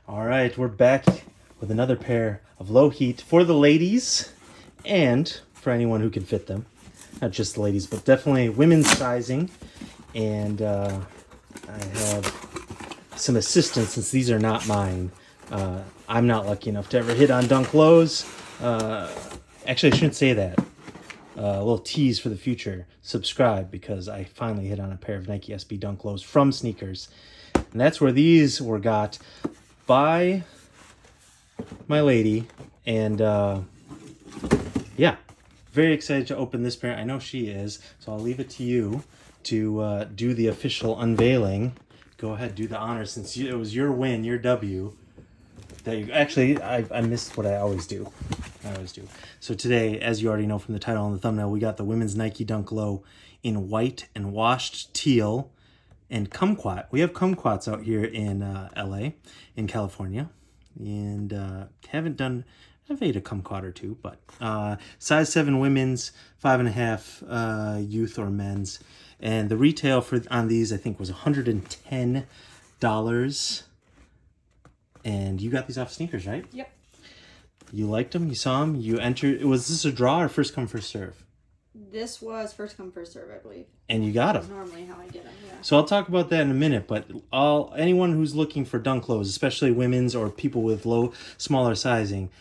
All right, we're back with another pair of Lowheat for the ladies and for anyone who can fit them. Not just the ladies, but definitely women's sizing. And I have some assistance since these are not mine. I'm not lucky enough to ever hit on dunk lows. Actually, I shouldn't say that. A little tease for the future. Subscribe, because I finally hit on a pair of Nike SB Dunk Lows from Sneakers. And that's where these were got by my lady. And yeah, very excited to open this pair. I know she is, so I'll leave it to you to do the official unveiling. Go ahead, do the honors, since it was your win, your W. That you actually, I missed what I always do. So today, as you already know from the title and the thumbnail, we got the women's Nike Dunk Low in white and washed teal and kumquat. We have kumquats out here in LA, in California, and I've ate a kumquat or two, but size 7 women's, 5.5 youth or men's, and the retail on these I think was $110. And you got these off Sneakers, right? Yep. You liked them? You saw them? You entered. Was this a draw or first come, first serve? This was first come, first serve, I believe. And you got them. That's normally how I get them, yeah. So I'll talk about that in a minute, but anyone who's looking for dunk lows, especially women's or people with smaller sizing,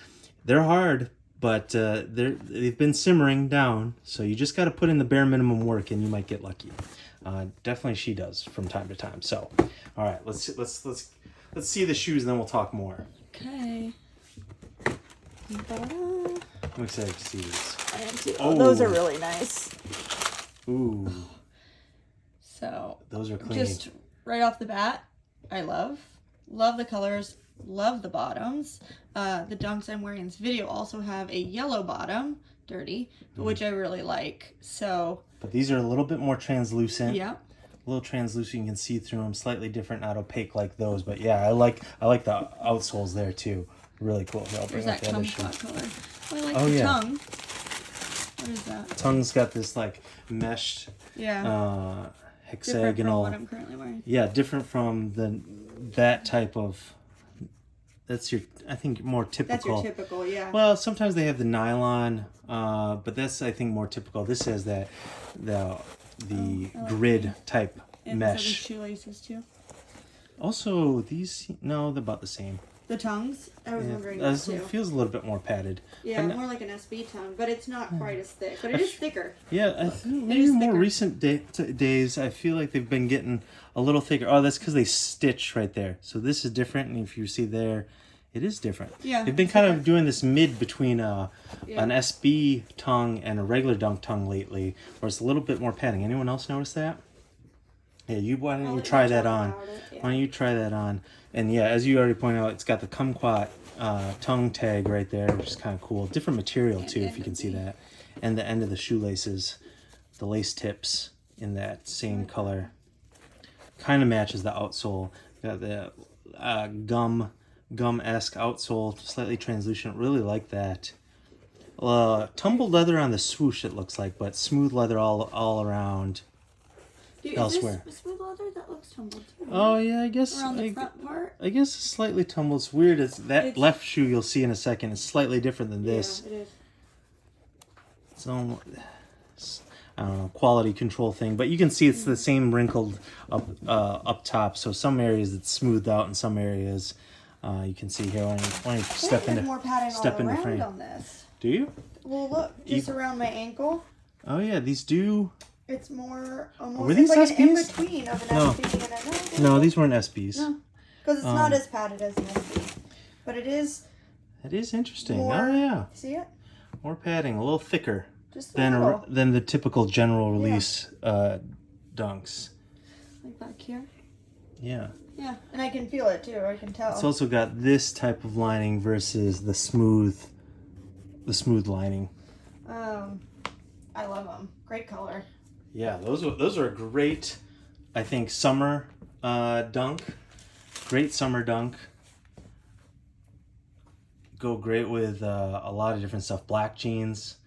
they're hard, but they've been simmering down, so you just got to put in the bare minimum work and you might get lucky. Definitely she does from time to time. So, all right, let's see the shoes and then we'll talk more. Okay. I'm excited to see these. I am too. Oh, those are really nice. Ooh. So those are clean. Just right off the bat, I love the colors, love the bottoms. The dunks I'm wearing in this video also have a yellow bottom, dirty, which I really like. So. But these are a little bit more translucent. Yeah. A little translucent, you can see through them. Slightly different, not opaque like those. But yeah, I like the outsoles there too. Really cool. Here, I'll bring there's up that the kumquat color. Oh, I like the tongue. What is that? Tongue's got this like meshed, hexagonal. Different from what I'm currently wearing. Yeah, different from that type of. That's I think more typical. That's your typical, yeah. Well, sometimes they have the nylon, but that's I think more typical. This has the grid type and mesh. And shoelaces too. Also, they're about the same. The tongues? I was wondering that too. It feels a little bit more padded. Yeah, more like an SB tongue, but it's not quite as thick. But it is thicker. Yeah, I think maybe more recent days, I feel like they've been getting a little thicker. Oh, that's because they stitch right there. So this is different, and if you see there, it is different. Yeah. They've been kind of doing this mid between an SB tongue and a regular dunk tongue lately, where it's a little bit more padding. Anyone else notice that? Yeah, why don't you try that on? Yeah. Why don't you try that on? And yeah, as you already pointed out, it's got the kumquat tongue tag right there, which is kind of cool. Different material too, if you can see that. And the end of the shoelaces, the lace tips in that same color. Kind of matches the outsole. Got the gum-esque outsole, slightly translucent. Really like that. Tumbled leather on the swoosh, it looks like, but smooth leather all around. Dude, elsewhere. Is this smooth leather? That looks tumbled too. Oh yeah, I guess. Around the front part? I guess it's slightly tumbled. It's weird. That left shoe you'll see in a second is slightly different than this. Yeah, it is. So, I don't know, quality control thing, but you can see it's the same wrinkled up top. So some areas it's smoothed out, and some areas you can see here when you step into more padding all around frame. On this. Do you? Well, look, just around my ankle. Oh yeah, these do. It's more almost. Were these like SBs? an in-between of an SB and a No, these weren't SBs. No, because it's not as padded as an SB, but it is. It is interesting. More, oh yeah. See it? More padding, a little thicker than the typical general release dunks. Like back here. Yeah. Yeah, and I can feel it too. I can tell. It's also got this type of lining versus the smooth lining. I love them. Great color. Yeah, those are a great, I think, summer dunk. Great summer dunk. Go great with a lot of different stuff. Black jeans,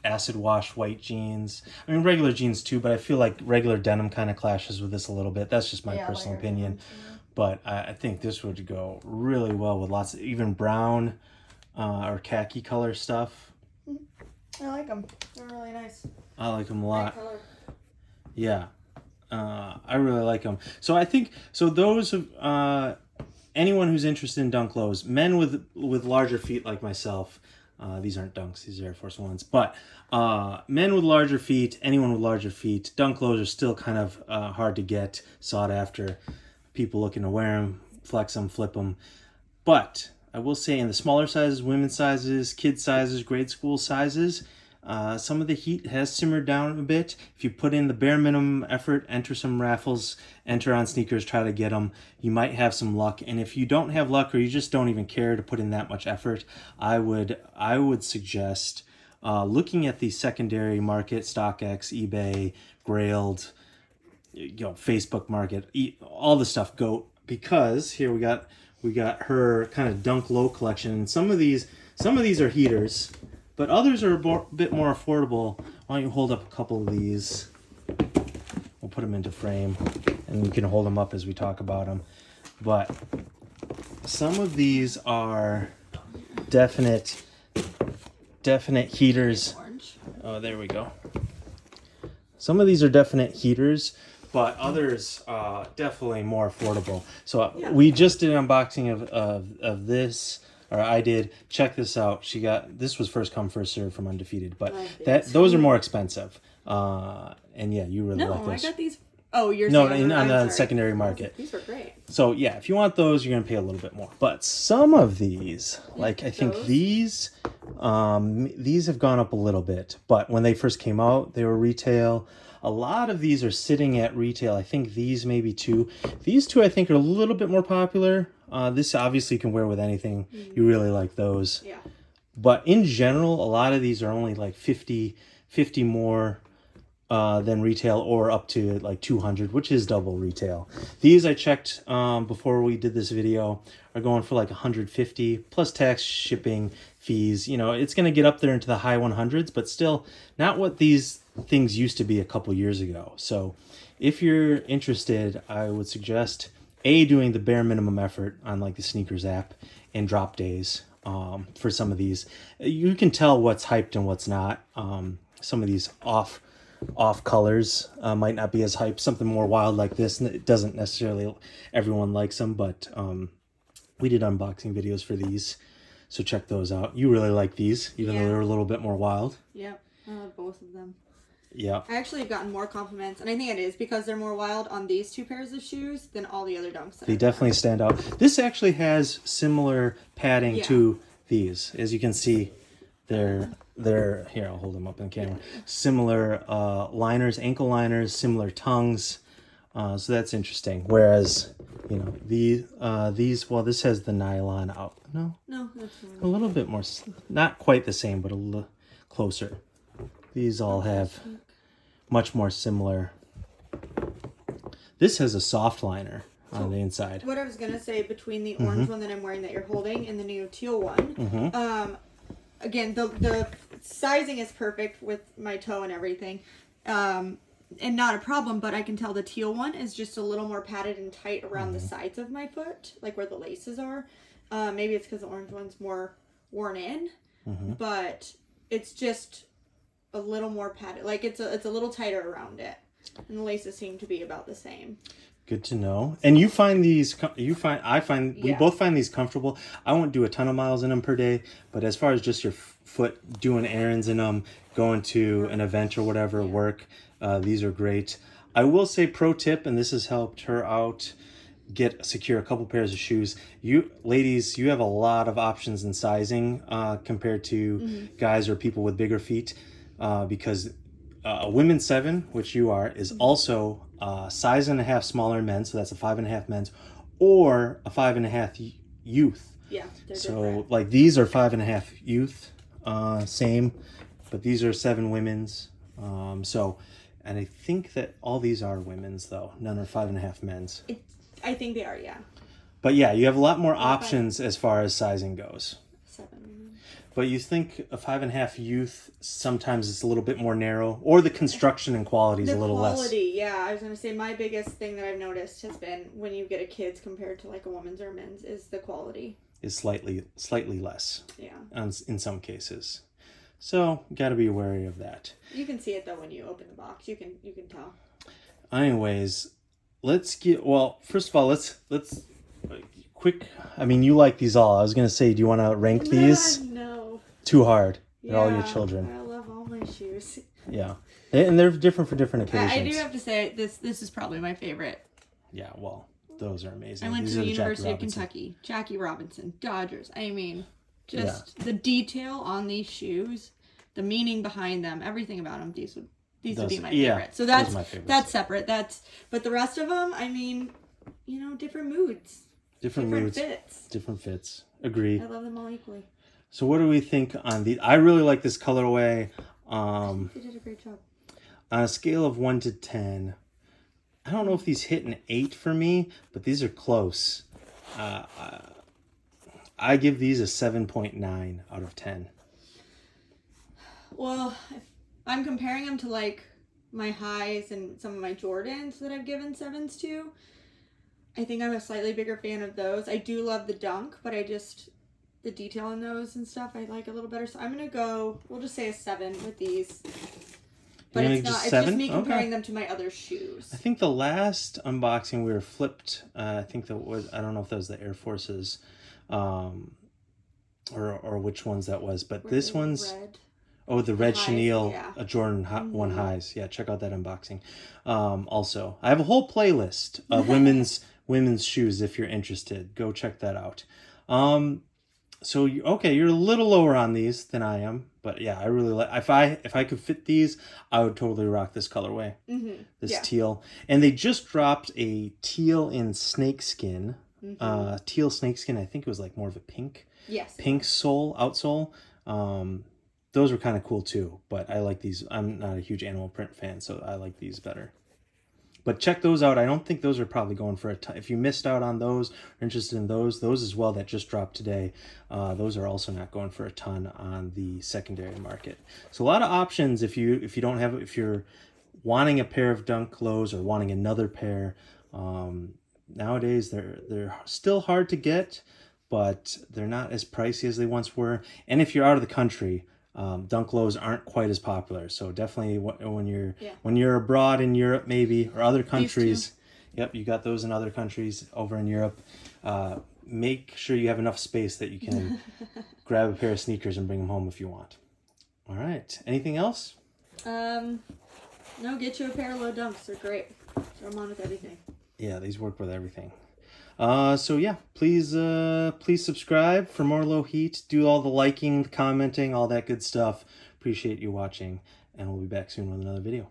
acid wash white jeans. I mean, regular jeans too, but I feel like regular denim kind of clashes with this a little bit. That's just my personal opinion. But I think this would go really well with lots of even brown or khaki color stuff. I like them. They're really nice. I like them a lot. Great color. Yeah. I really like them. So I think, so those of, anyone who's interested in dunk lows, men with larger feet like myself, these aren't dunks, these are Air Force Ones, but men with larger feet, anyone with larger feet, dunk lows are still kind of hard to get, sought after. People looking to wear them, flex them, flip them. But I will say in the smaller sizes, women's sizes, kids sizes, grade school sizes, some of the heat has simmered down a bit. If you put in the bare minimum effort, enter some raffles, enter on sneakers, try to get them, you might have some luck. And if you don't have luck or you just don't even care to put in that much effort, I would suggest looking at the secondary market, StockX, eBay, Grailed, Facebook market, all the stuff, go, because here we got her kind of dunk low collection, and some of these are heaters, but others are a bit more affordable. Why don't you hold up a couple of these? We'll put them into frame, and you can hold them up as we talk about them. But some of these are definite heaters. Orange. Oh, there we go. Some of these are definite heaters, but others definitely more affordable. So we just did an unboxing of this, or I did. Check this out. This was first come first serve from Undefeated, but those are more expensive. And yeah, you really like those. I got these. Oh, you're saying on the secondary market. These were great. So yeah, if you want those, you're gonna pay a little bit more. But some of these, like I think these have gone up a little bit. But when they first came out, they were retail. A lot of these are sitting at retail. I think these maybe two. These two I think are a little bit more popular. This obviously you can wear with anything. You really like those. Yeah. But in general, a lot of these are only like 50 more than retail, or up to like 200, which is double retail. These I checked before we did this video are going for like 150 plus tax, shipping, fees. It's going to get up there into the high 100s, but still not what these things used to be a couple years ago. So if you're interested, I would suggest doing the bare minimum effort on like the sneakers app and drop days for some of these. You can tell what's hyped and what's not. Some of these off colors might not be as hyped. Something more wild like this, and it doesn't necessarily everyone likes them, but we did unboxing videos for these, so check those out. You really like these, even though they're a little bit more wild. Yep, I love both of them. Yeah, I actually have gotten more compliments, and I think it is because they're more wild on these two pairs of shoes than all the other dunks. They definitely stand out. This actually has similar padding to these, as you can see. They're here. I'll hold them up in the camera. Similar liners, ankle liners, similar tongues. So that's interesting. Whereas, these. Well, this has the nylon out. No, that's a little bit more. Not quite the same, but a little closer. These all have much more similar. This has a soft liner on the inside. What I was gonna say, between the orange one that I'm wearing that you're holding and the new teal one, again, the sizing is perfect with my toe and everything, and not a problem, but I can tell the teal one is just a little more padded and tight around the sides of my foot, like where the laces are. Maybe it's because the orange one's more worn in, but it's just a little more padded. Like it's a little tighter around it, and the laces seem to be about the same. Good to know. And you find these, we both find these comfortable. I won't do a ton of miles in them per day, but as far as just your foot doing errands in them, going to an event or whatever, these are great. I will say, pro tip, and this has helped her out, secure a couple pairs of shoes. You ladies, you have a lot of options in sizing compared to guys or people with bigger feet, because a women's 7, which you are, is also size and a half smaller men, so that's a 5.5 men's, or a 5.5 youth. Yeah, they're so different. Like these are 5.5 youth, same, but these are 7 women's. And I think that all these are women's though. None are 5.5 men's. I think they are, yeah. But yeah, you have a lot more options as far as sizing goes. 7. But you think a 5.5 youth, sometimes it's a little bit more narrow, or the construction and quality is a little less. The quality, yeah. I was going to say my biggest thing that I've noticed has been when you get a kid's compared to like a woman's or a men's is the quality. Is slightly less. Yeah. In some cases. So, got to be wary of that. You can see it though when you open the box. You can tell. Anyways, first of all, let's quick. I mean, you like these all. I was gonna say, do you want to rank these? No. Too hard. Yeah, They're all your children. I love all my shoes. Yeah, and they're different for different occasions. I do have to say this is probably my favorite. Yeah, well, those are amazing. I went These to are the Jackie University of Robinson. Kentucky. Jackie Robinson, Dodgers. I mean, just the detail on these shoes, the meaning behind them, everything about them. These would be my favorite. So that's separate. But the rest of them, I mean, different moods. Different moods. Different fits. Agree. I love them all equally. So what do we think on the... I really like this colorway. You did a great job. On a scale of 1 to 10, I don't know if these hit an 8 for me, but these are close. I give these a 7.9 out of 10. Well, if I'm comparing them to like my highs and some of my Jordans that I've given 7s to, I think I'm a slightly bigger fan of those. I do love the Dunk, but the detail in those and stuff I like a little better. So I'm going to go, we'll just say a 7 with these. But it's not, it's just me comparing them to my other shoes. I think the last unboxing we were flipped, I think that was, I don't know if that was the Air Forces, or which ones that was, but this one's... Red. Oh, the red highs, chenille, yeah. a Jordan 1 highs. Yeah, check out that unboxing. Also, I have a whole playlist of women's shoes if you're interested. Go check that out. So you're a little lower on these than I am, but yeah, I really like. If I could fit these, I would totally rock this colorway. Mm-hmm. This teal, and they just dropped a teal in snakeskin. Teal snakeskin. I think it was like more of a pink. Yes. Pink outsole. Those were kind of cool too, but I like these. I'm not a huge animal print fan, so I like these better. But check those out. I don't think those are probably going for a ton. If you missed out on those, or interested in those as well that just dropped today, those are also not going for a ton on the secondary market. So a lot of options if you're wanting a pair of Dunk Lows or wanting another pair. Nowadays they're still hard to get, but they're not as pricey as they once were. And if you're out of the country, Dunk Lows aren't quite as popular. So definitely when you're abroad in Europe maybe, or other countries, yep, you got those in other countries over in Europe, make sure you have enough space that you can grab a pair of sneakers and bring them home if you want. All right. Anything else? No, get you a pair of low Dunks. They're great. Throw them on with everything. Yeah, these work with everything. So yeah, please subscribe for more Lowheat. Do all the liking, commenting, all that good stuff. Appreciate you watching, and we'll be back soon with another video.